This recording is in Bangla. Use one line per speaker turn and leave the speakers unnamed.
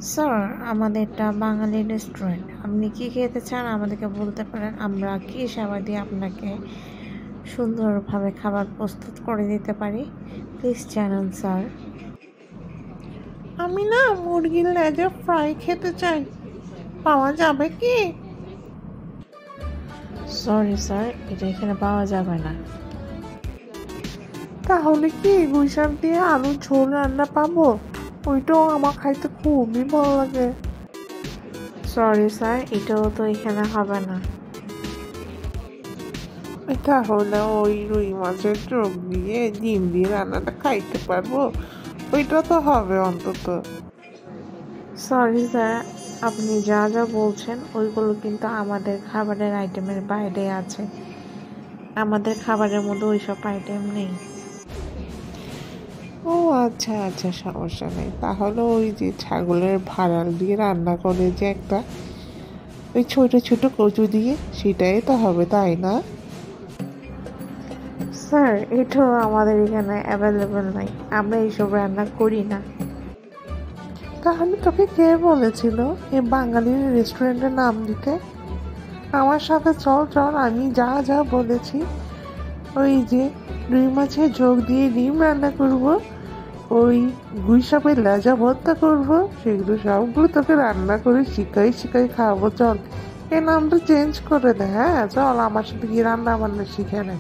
স্যার, আমাদেরটা বাঙালি রেস্টুরেন্ট। আপনি কি খেতে চান আমাদেরকে বলতে পারেন, আমরা কি সেবা দিয়ে আপনাকে সুন্দরভাবে খাবার প্রস্তুত করে দিতে পারি। প্লিজ জানান স্যার।
আমি না মুরগির লেজে ফ্রাই খেতে চাই, পাওয়া যাবে কি?
সরি স্যার, এটা এখানে পাওয়া যাবে না।
তাহলে কি গুইশাক দিয়ে আলু ঝোল রান্না পাবো? ওইটাও আমার খাইতে খুবই ভালো লাগে।
সরি স্যার, এটাও তো এখানে হবে না।
তাহলে ওই রুই মাছের চোখ দিয়ে ডিম দিয়ে রান্নাটা খাইতে পারবো? ওইটা তো হবে অন্তত।
সরি স্যার, আপনি যা যা বলছেন ওইগুলো কিন্তু আমাদের খাবারের আইটেমের বাইরে আছে। আমাদের খাবারের মধ্যে ওইসব আইটেম নেই।
ও আচ্ছা আচ্ছা, সমস্যা নেই। তাহলে ওই যে ছাগলের ভাড়াল দিয়ে রান্না করে যে একটা, ওই ছোট ছোট কচু দিয়ে, সেটাই তো হবে, তাই না?
স্যার, এটাও আমাদের এখানে অ্যাভেলেবেল নাই, আমরা এইসব রান্না করি না।
তাহলে তোকে কে বলেছিল এই বাঙালির রেস্টুরেন্টের নাম দিতে? আমার সাথে চল চল, আমি যা যা বলেছি, ওই যে রুই মাছের ঝোল দিয়ে ডিম রান্না করব, ওই গুই সাপের লেজা ভর্তা করব, সেগুলো সবগুলো তোকে রান্না করে শিখাই শিখাই খাওয়াবো। চল, এই নামটা চেঞ্জ করে দে। হ্যাঁ চল, আমার সাথে গিয়ে রান্না বান্না শিখে নে।